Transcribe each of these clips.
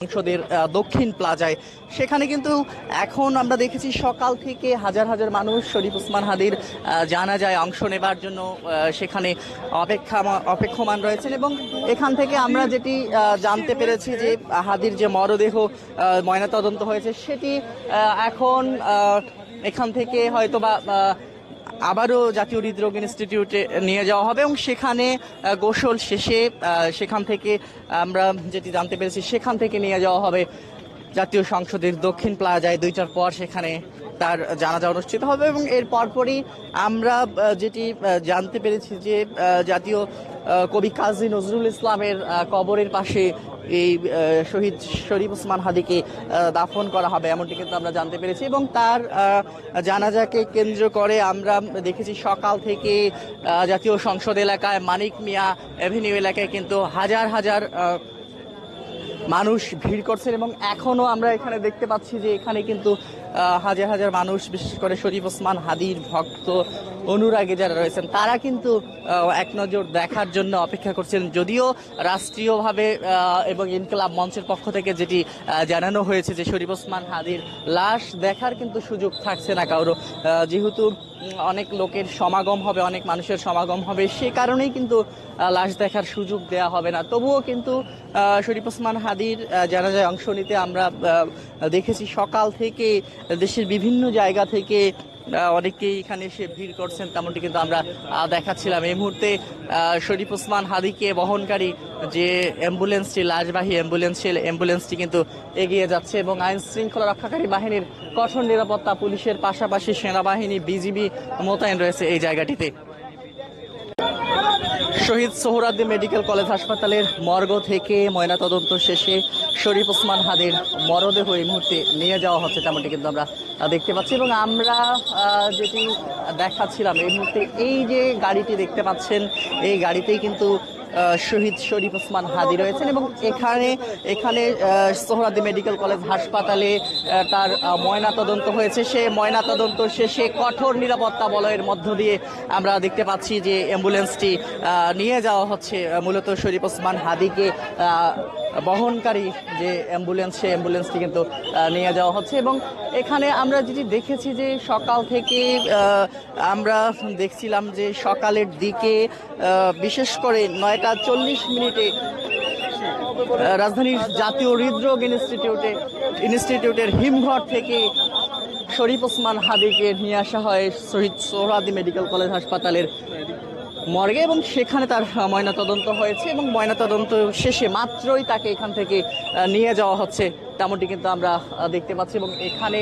সংসদের দক্ষিণ প্লাজায় সেখানে কিন্তু এখন আমরা দেখেছি সকাল থেকে হাজার হাজার মানুষ শরীফ ওসমান হাদির জানাজায় অংশ নেবার জন্য সেখানে অপেক্ষমান রয়েছেন এবং এখান থেকে আমরা যেটি জানতে পেরেছি যে হাদির যে মরদেহ ময়নাতদন্ত হয়েছে সেটি এখন এখান থেকে হয়তোবা আবারও জাতীয় হৃদরোগ ইনস্টিটিউটে নিয়ে যাওয়া হবে এবং সেখানে গোসল শেষে সেখান থেকে আমরা যেটি জানতে পেরেছি সেখান থেকে নিয়ে যাওয়া হবে জাতীয় সংসদের দক্ষিণ প্লাজায় 2টার পর সেখানে তার জানাজা অনুষ্ঠিত হবে এবং এর পরপরই আমরা যেটি জানতে পেরেছি যে জাতীয় কবি কাজী নজরুল ইসলামের কবরের পাশে এই শহীদ শরীফ ওসমান হাদিকে দাফন করা হবে এমনটি কিন্তু আমরা জানতে পেরেছি এবং তার জানাজাকে কেন্দ্র করে আমরা দেখেছি সকাল থেকে জাতীয় সংসদ এলাকায় মানিক মিয়া এভিনিউ এলাকায় কিন্তু হাজার হাজার মানুষ ভিড় করছেন এবং এখনও আমরা এখানে দেখতে পাচ্ছি যে এখানে কিন্তু হাজার হাজার মানুষ বিশেষ করে শরীফ ওসমান হাদির ভক্ত অনুরাগী যারা রয়েছেন তারা কিন্তু এক নজর দেখার জন্য অপেক্ষা করছেন। যদিও রাষ্ট্রীয়ভাবে এবং ইনকলাব মঞ্চের পক্ষ থেকে যেটি জানানো হয়েছে যে শরীফ ওসমান হাদির লাশ দেখার কিন্তু সুযোগ থাকছে না কারো, যেহেতু অনেক লোকের সমাগম হবে, অনেক মানুষের সমাগম হবে, সে কারণেই কিন্তু লাশ দেখার সুযোগ দেয়া হবে না। তবুও কিন্তু শরীফ ওসমান হাদির জানাজায় অংশ নিতে আমরা দেখেছি সকাল থেকে দেশের বিভিন্ন জায়গা থেকে অনেকেই এখানে এসে ভিড় করছেন তেমনটি কিন্তু আমরা দেখাচ্ছিলাম। এই মুহূর্তে শরীফ ওসমান হাদিকে বহনকারী যে অ্যাম্বুলেন্সটি, লাশবাহী অ্যাম্বুলেন্সটি কিন্তু এগিয়ে যাচ্ছে এবং আইন শৃঙ্খলা রক্ষাকারী বাহিনীর কঠোর নিরাপত্তা, পুলিশের পাশাপাশি সেনাবাহিনী, বিজিবি মোতায়েন রয়েছে এই জায়গাটিতে। শহীদ সোহরাওয়ার্দী মেডিকেল কলেজ হাসপাতালের মর্গ থেকে ময়নাতদন্ত শেষে শরীফ ওসমান হাদির মরদেহ এই মুহূর্তে নিয়ে যাওয়া হচ্ছে তেমনটি কিন্তু আমরা দেখতে পাচ্ছি এবং আমরা যেটি দেখাচ্ছিলাম এই মুহূর্তে এই যে গাড়িটি দেখতে পাচ্ছেন এই গাড়িতেই কিন্তু শহীদ শরীফ ওসমান হাদি রয়েছেন এবং এখানে সোহরাওয়ার্দী মেডিকেল কলেজ হাসপাতালে তার ময়নাতদন্ত হয়েছে। সে ময়নাতদন্ত শেষে কঠোর নিরাপত্তা বলয়ের মধ্য দিয়ে আমরা দেখতে পাচ্ছি যে অ্যাম্বুলেন্সটি নিয়ে যাওয়া হচ্ছে মূলত শরীফ ওসমান হাদিকে বহনকারী যে অ্যাম্বুলেন্স, সেই অ্যাম্বুলেন্সটি কিন্তু নিয়ে যাওয়া হচ্ছে এবং এখানে আমরা যেটি দেখেছি যে সকাল থেকে আমরা দেখছিলাম যে সকালের দিকে বিশেষ করে 9:40 রাজধানীর জাতীয় হৃদরোগ ইনস্টিটিউটের হিমঘর থেকে শরীফ ওসমান হাদিকে নিয়ে আসা হয় শহীদ সোহরাওয়ার্দী মেডিকেল কলেজ হাসপাতালের মর্গে এবং সেখানে তার ময়নাতদন্ত হয়েছে এবং ময়নাতদন্ত শেষে মাত্রই তাকে এখান থেকে নিয়ে যাওয়া হচ্ছে তেমনটি কিন্তু আমরা দেখতে পাচ্ছি এবং এখানে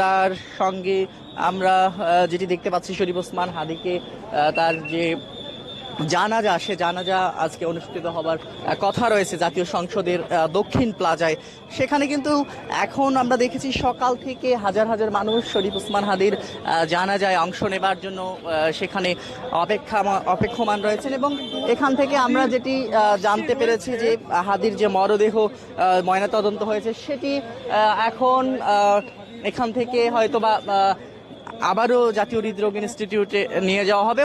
তার সঙ্গে আমরা যেটি দেখতে পাচ্ছি শরীফ ওসমান হাদিকে তার যে জানাজা, সে জানাজা আজকে অনুষ্ঠিত হবার কথা রয়েছে জাতীয় সংসদের দক্ষিণ প্লাজায়। সেখানে কিন্তু এখন আমরা দেখেছি সকাল থেকে হাজার হাজার মানুষ শরীফ ওসমান হাদির জানাজায় অংশ নেবার জন্য সেখানে অপেক্ষমান রয়েছেন এবং এখান থেকে আমরা যেটি জানতে পেরেছি যে হাদির যে মরদেহ ময়নাতদন্ত হয়েছে সেটি এখন এখান থেকে হয়তোবা আবারও জাতীয় হৃদরোগ ইনস্টিটিউটে নিয়ে যাওয়া হবে।